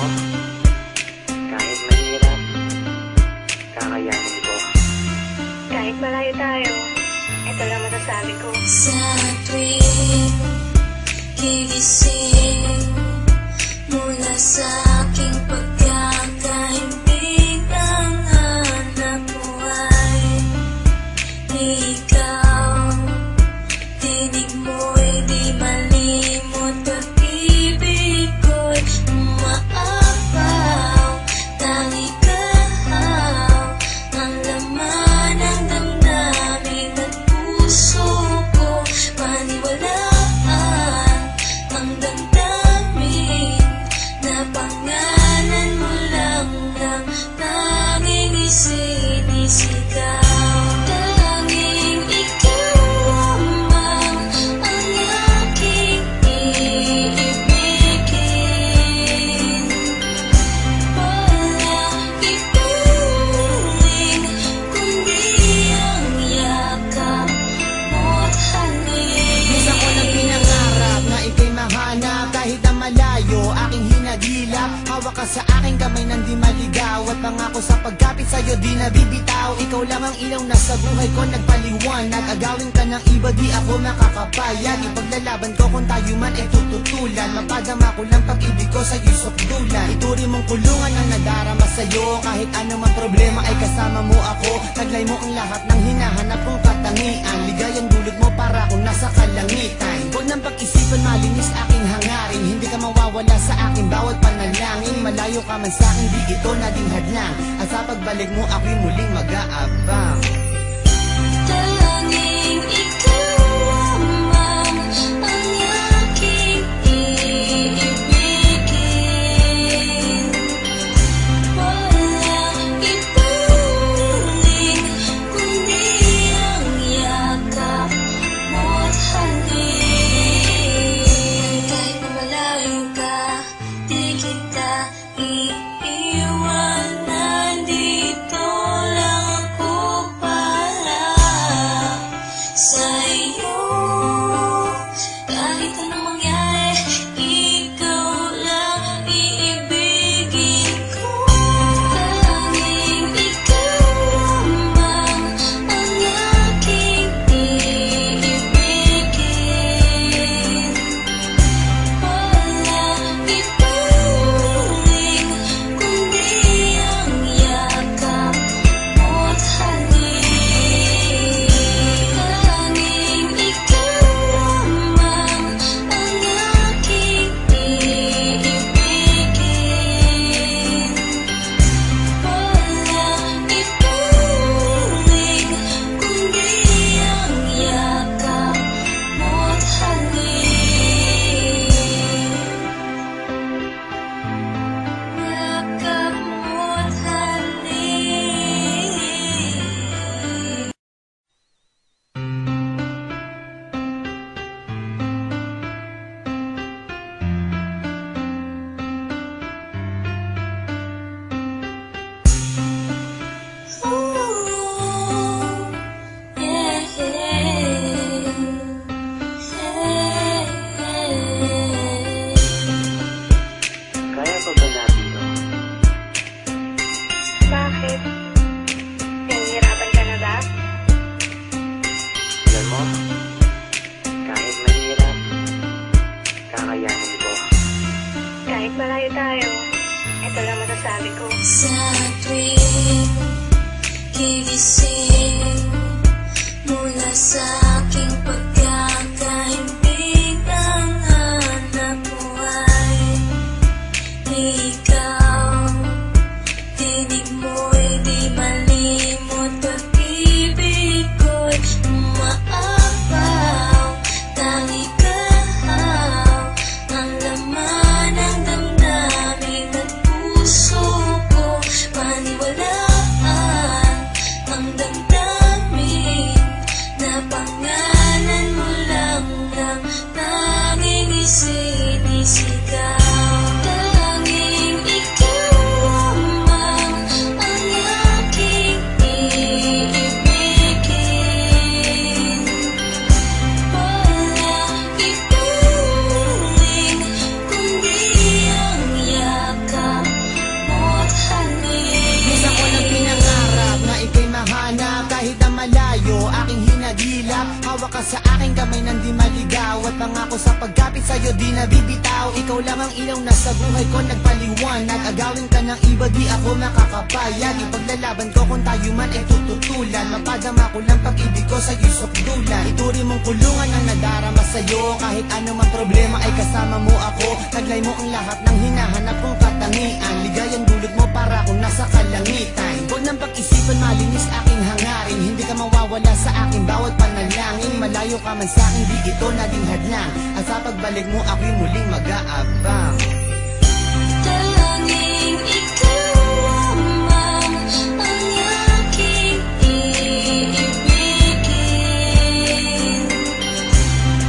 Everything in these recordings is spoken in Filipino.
mo, kahit mahirap, kakayanin ko. Kahit malayo tayo, ito lang masasabi ko. Sa tuwing gigising mula sa aking pagkakaimbing, ang hanap mo ay ikaw. Tinig mo'y di malimot, pag-ibig ko'y umaapaw. Tangi kahaw ang laman ng damdamin at puso ko. Paniwalaan ang damdamin na pangalan mo lang ang tanging isinisigaw. Tanging ikaw lamang ang aking iibigin. Walang ipuling kundi ang yakap mo't halik. Minsan ko nang pinangarap na ika'y mahanap, kahit na malayo aking hinagilap. Hawak ka sa aking kamay nang di maligaw, at pangako sa pagkapit sa'yo di nabibitaw. Ikaw lang ang ilaw na sa buhay ko nagpaliwanag. Agawin ka ng iba di ako makakapayag. Ipaglalaban ko kung tayo man ay tututulan. Mapadama ko lang pag-ibig ko sa'yo'y sukdulan. Ituri mong kulungan ang nadarama sa'yo. Kahit anumang problema ay kasama mo ako. Taglay mo ang lahat ng hinahanap kong katangian. Ligayang dulot mo para akong nasa kalangitan. Huwag nang pag-isipan, malinis aking hangarin. Hindi ka mawawala sa aking bawat panalangin. Malayo ka man sa akin, di ito naging hadlang. At sa pagbalik mo ako'y muling mag-aabang. Tanging ikaw lamang ang aking iibigin. Walang ipuling kundi ang yakap mo't halik. Kahit na malayo ka, di kita iiwanan. Dito lang ako para sa'yo. Kahit anong mangyari, ikaw lang iibigin ko. Tanging ikaw lamang ang aking iibigin. Walang ipuling kundi ang yakap mo't halik. Tanging ikaw lamang ang aking iibigin. Walang ipuling kundi ang yakap mo't halik. Yakap mo't halik. Ooh, yeah, Kaya pa ba natin ito? Bakit? Nahihirapan ka na ba? Alam mo, kahit mahirap, kakayanin ko. Kahit malayo tayo, ito lang masasabi ko. Sa tuwing gigising mula sa aking pagkakaimbing, ang hanap mo ay ikaw. Tinig mo'y di malimot, pag-ibig ko'y umaapaw. Tangi kahaw ang laman ng damdamin at puso ko. Paniwalaan ang damdamin na pangalan mo lang ang tanging isinisigaw. Tanging di nabibitaw. Ikaw lang ang ilaw na sa buhay ko nagpaliwanag. Agawin ka ng iba, di ako makakapayag. Ipaglalaban ko kung tayo man ay tututulan. Mapadama ko lang pag-ibig ko sa'yo'y sukdulan. Ituri mong kulungan ang nadarama sa'yo. Kahit anumang problema ay kasama mo ako. Taglay mo ang lahat ng hinahanap kong katangian. Ligayang dulot mo para akong nasa kalangitan. Huwag nang pag-isipan, malinis aking hangarin. Hindi ka mawawala sa aking bawat panalangin. Malayo ka man sa akin, di ito naging hadlang. At sa pagbalik mo ako'y muling mag-aabang. Tanging ikaw lamang ang aking iibigin.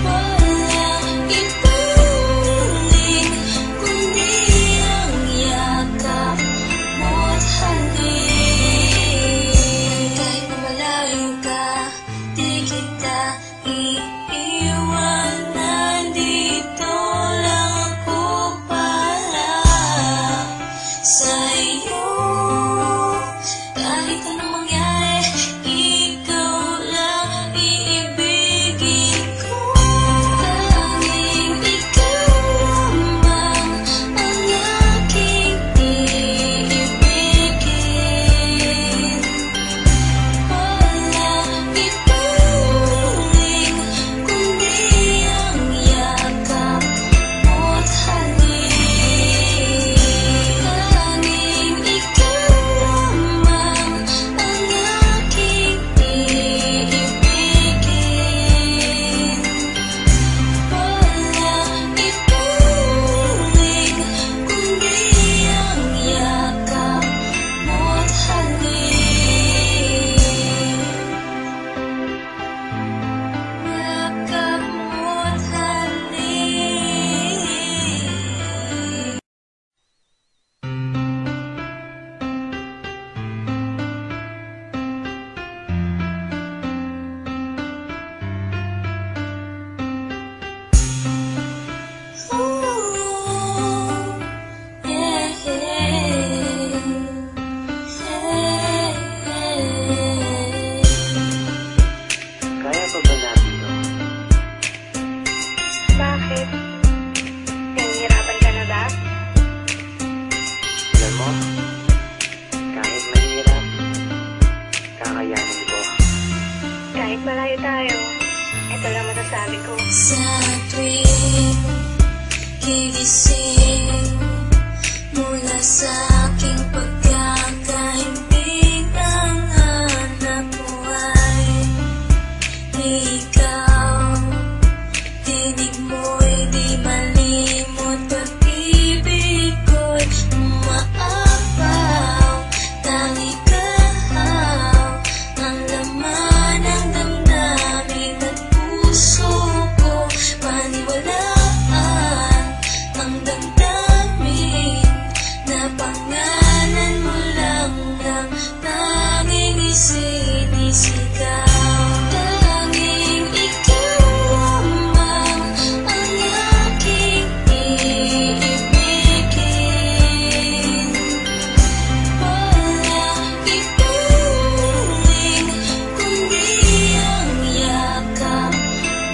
Walang ipuling kundi ang yakap mo't halik. Kahit na malayo ka, di kita iiwan. Nandito lang ako para sa'yo. Kahit anong mangyari, ikaw lang iibigin ko. Tanging ikaw lamang ang aking iibigin. Walang ipuling kundi ang yakap mo't halik. Tanging ikaw lamang ang aking iibigin. Walang ipuling kundi ang yakap mo't halik. Yakap mo't halik. Ooh, yeah, Kaya pa ba natin to? Bakit? Nahihirapan ka na ba? Alam mo, kahit mahirap, kakayanin ko. Kahit malayo tayo, ito lang masasabi ko. Sa tuwing gigising mula sa aking pagkakahimbing, ang hanap mo ay ikaw. Tinig mo'y di malimot, pag-ibig ko'y umaapaw. Tangi kahaw ang laman ng damdamin at puso ko. Paniwalaan ang damdamin na pangalan mo lang ang tanging isinisigaw. Tanging ikaw lamang ang aking iibigin. Walang ipuling kundi ang yakap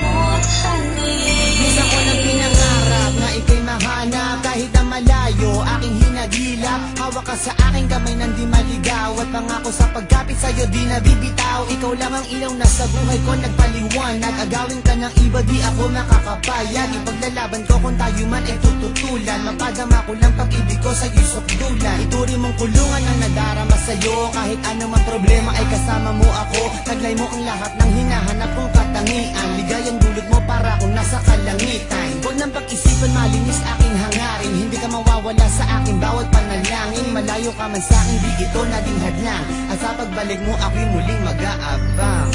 mo't halik. Minsan ko nang pinangarap na ika'y mahanap. Kahit na malayo, aking hinagilap. Hawak ka sa aking kamay nang di maligaw. At pangako sa pagkapit sa'yo di nabibitaw. Ikaw lang ang ilaw na sa buhay ko nagpaliwanag. Agawin ka ng iba, di ako makakapayag. Ipaglalaban ko kung tayo man ay tututulan. Mapadama ko lang pag-ibig ko sa'yo'y sukdulan. Ituri mong kulungan ang nadarama sa'yo. Kahit anumang problema ay kasama mo ako. Taglay mo ang lahat ng hinahanap kong katangian. Ligayang dulot mo para akong nasa kalangitan. Huwag nang pag-isipan, malinis aking hangarin. Hindi ka mawawala sa aking bawat panalangin. Malayo ka man sa akin, di ito naging hadlang. At sa pagbalik mo ako'y muling mag-aabang.